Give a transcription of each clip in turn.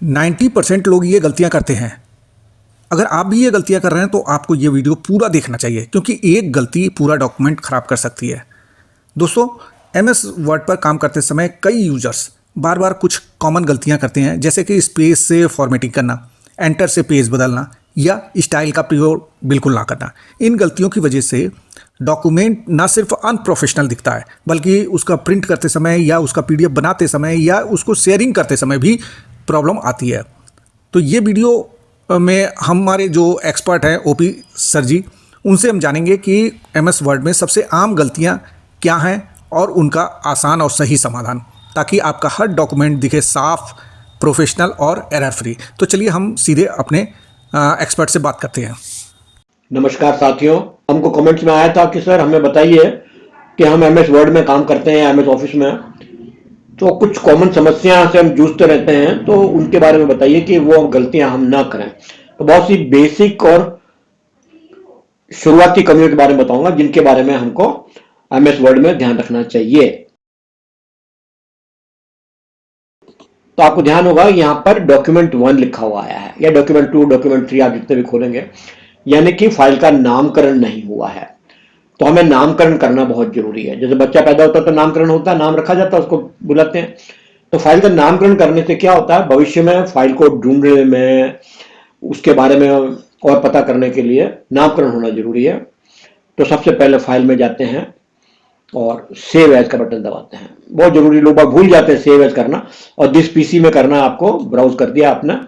90% लोग ये गलतियां करते हैं। अगर आप भी ये गलतियां कर रहे हैं तो आपको ये वीडियो पूरा देखना चाहिए, क्योंकि एक गलती पूरा डॉक्यूमेंट खराब कर सकती है। दोस्तों, एमएस वर्ड पर काम करते समय कई यूजर्स बार बार कुछ कॉमन गलतियां करते हैं, जैसे कि स्पेस से फॉर्मेटिंग करना, एंटर से पेज बदलना या स्टाइल का प्रयोग बिल्कुल ना करना। इन गलतियों की वजह से डॉक्यूमेंट ना सिर्फ अनप्रोफेशनल दिखता है, बल्कि उसका प्रिंट करते समय या उसका पीडीएफ बनाते समय या उसको शेयरिंग करते समय भी प्रॉब्लम आती है। तो ये वीडियो में हमारे जो एक्सपर्ट हैं ओपी सर जी, उनसे हम जानेंगे कि एमएस वर्ड में सबसे आम गलतियां क्या हैं और उनका आसान और सही समाधान, ताकि आपका हर डॉक्यूमेंट दिखे साफ, प्रोफेशनल और एरर फ्री। तो चलिए हम सीधे अपने एक्सपर्ट से बात करते हैं। नमस्कार साथियों, हमको कमेंट्स में आया था कि सर हमें बताइए कि हम एमएस वर्ड में काम करते हैं, एमएस ऑफिस में, तो कुछ कॉमन समस्या से हम जूझते रहते हैं, तो उनके बारे में बताइए कि वो गलतियां हम ना करें। तो बहुत सी बेसिक और शुरुआती कमियों के बारे में बताऊंगा जिनके बारे में हमको एमएस वर्ड में ध्यान रखना चाहिए। तो आपको ध्यान होगा यहाँ पर डॉक्यूमेंट 1 लिखा हुआ आया है, या डॉक्यूमेंट 2, डॉक्यूमेंट 3 आप जितने भी खोलेंगे, यानी कि फाइल का नामकरण नहीं हुआ है। तो हमें नामकरण करना बहुत जरूरी है। जैसे बच्चा पैदा होता है तो नामकरण होता है, नाम रखा जाता है, उसको बुलाते हैं। तो फाइल का नामकरण करने से क्या होता है, भविष्य में फाइल को ढूंढने में, उसके बारे में और पता करने के लिए नामकरण होना जरूरी है। तो सबसे पहले फाइल में जाते हैं और सेव एज का बटन दबाते हैं। बहुत जरूरी, लोग भूल जाते हैं सेव एज करना, और जिस पीसी में करना आपको ब्राउज कर दिया आपने,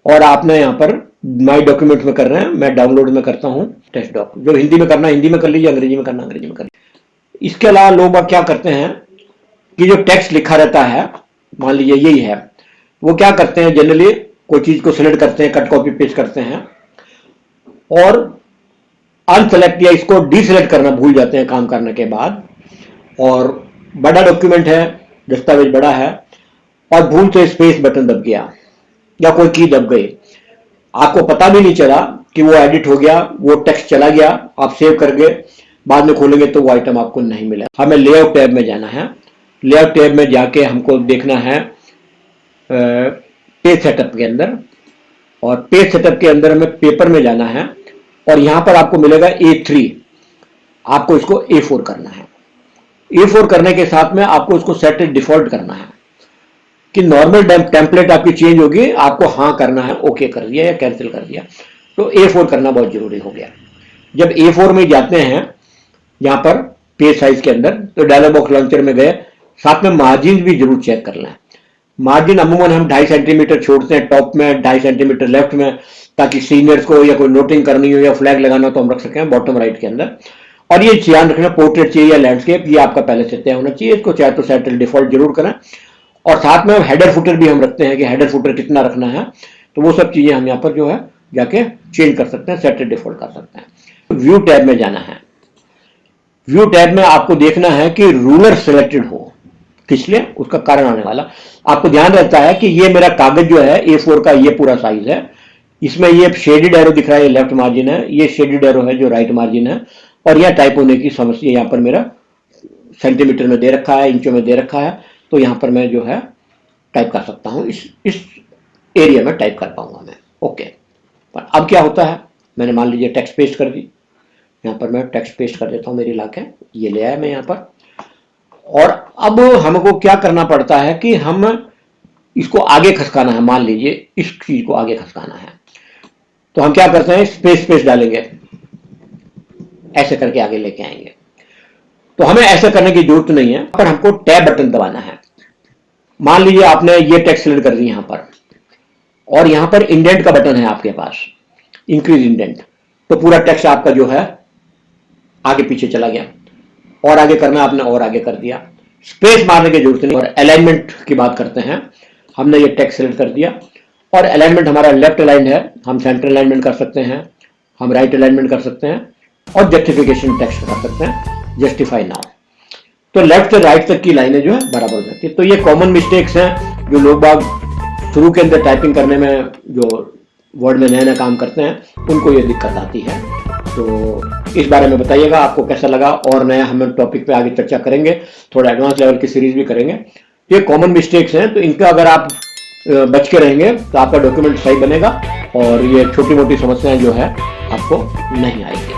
और आपने यहाँ पर माई डॉक्यूमेंट में कर रहे हैं, मैं डाउनलोड में करता हूँ टेस्ट डॉक। जो हिंदी में करना हिंदी में कर लीजिए, अंग्रेजी में करना अंग्रेजी में कर लीजिए। इसके अलावा लोग क्या करते हैं कि जो टेक्स्ट लिखा रहता है, मान लीजिए यही है, वो क्या करते हैं, जनरली कोई चीज को सिलेक्ट करते हैं, कट कॉपी पेस्ट करते हैं, और अनसेलेक्ट या इसको डीसेलेक्ट करना भूल जाते हैं काम करने के बाद। और बड़ा डॉक्यूमेंट है, दस्तावेज बड़ा है, और भूल से स्पेस बटन दब गया या कोई की दब गई, आपको पता भी नहीं चला कि वो एडिट हो गया, वो टेक्स्ट चला गया, आप सेव कर गए, बाद में खोलेंगे तो वो आइटम आपको नहीं मिला। हमें लेआउट टैब में जाना है। लेआउट टैब में जाके हमको देखना है पेज सेटअप के अंदर, और पेज सेटअप के अंदर हमें पेपर में जाना है, और यहां पर आपको मिलेगा A3। आपको इसको A4 करना है। A4 करने के साथ में आपको इसको सेट डिफॉल्ट करना है कि नॉर्मल टेम्पलेट आपकी चेंज होगी, आपको हाँ करना है, ओके कर दिया या कैंसिल कर दिया। तो A4 करना बहुत जरूरी हो गया। जब A4 में जाते हैं यहां पर पेज साइज के अंदर, तो डायलॉग बॉक्स लॉन्चर में गए, साथ में मार्जिन भी जरूर चेक कर लें। मार्जिन अमूमन हम 2.5 सेंटीमीटर छोड़ते हैं, टॉप में 2.5 सेंटीमीटर लेफ्ट में, ताकि सीनियर्स को या कोई नोटिंग करनी हो या फ्लैग लगाना हो तो हम रख सकें बॉटम राइट के अंदर। और ये ध्यान रखना, पोर्ट्रेट चाहिए या लैंडस्केप, ये आपका पहले से तय होना चाहिए। इसको चाहे तो सेटल डिफॉल्ट जरूर करें। और साथ में हेडर फुटर भी हम रखते हैं कि हेडर फुटर कितना रखना है, तो वो सब चीजें हम यहाँ पर जो है जाके चेंज कर सकते हैं, सेट डिफॉल्ट कर सकते हैं। व्यू टैब में जाना है। व्यू टैब में आपको देखना है कि रूलर सिलेक्टेड हो, किसलिए, उसका कारण आने वाला। आपको ध्यान रहता है कि ये मेरा कागज जो है A4 का, ये पूरा साइज है, इसमें ये शेडेड एरो दिख रहा है, ये लेफ्ट मार्जिन है, ये शेडेड एरो है जो राइट मार्जिन है, और यह टाइप होने की समस्या यहाँ पर मेरा सेंटीमीटर में दे रखा है, इंचों में दे रखा है, तो यहां पर मैं जो है टाइप कर सकता हूं, इस एरिया में टाइप कर पाऊंगा मैं, ओके। पर अब क्या होता है, मैंने मान लीजिए टेक्स्ट पेस्ट कर दी, यहां पर मैं टेक्स्ट पेस्ट कर देता हूं, मेरी लाके ये ले आया मैं यहां पर। और अब हमको क्या करना पड़ता है कि हम इसको आगे खसकाना है, मान लीजिए इस चीज को आगे खसकाना है, तो हम क्या करते हैं, स्पेस डालेंगे, ऐसे करके आगे लेके आएंगे। तो हमें ऐसा करने की जरूरत नहीं है, पर हमको टैब बटन दबाना है। मान लीजिए आपने ये टेक्स्ट सिलेक्ट कर दी यहां पर, और यहां पर इंडेंट का बटन है आपके पास, इंक्रीज इंडेंट, तो पूरा टेक्स्ट आपका जो है आगे पीछे चला गया, और आगे करना आपने और आगे कर दिया। स्पेस मारने की जरूरत नहीं। और अलाइनमेंट की बात करते हैं, हमने ये टेक्स्ट सिलेक्ट कर दिया, और अलाइनमेंट हमारा लेफ्ट अलाइन है, हम सेंटर अलाइनमेंट कर सकते हैं, हम राइट अलाइनमेंट कर सकते हैं, और जस्टिफिकेशन टेक्स्ट कर सकते हैं, जस्टिफाई नाउ। तो लेफ्ट से राइट तक की लाइनें जो है बराबर हो जाती है। तो ये कॉमन मिस्टेक्स हैं जो लोग बाग शुरू के अंदर टाइपिंग करने में, जो वर्ड में नया नया काम करते हैं, उनको ये दिक्कत आती है। तो इस बारे में बताइएगा आपको कैसा लगा, और नया हम टॉपिक पे आगे चर्चा करेंगे, थोड़ा एडवांस लेवल की सीरीज भी करेंगे। ये कॉमन मिस्टेक्स हैं, तो इनका अगर आप बच के रहेंगे तो आपका डॉक्यूमेंट सही बनेगा और ये छोटी मोटी समस्याएं जो है आपको नहीं आएगी।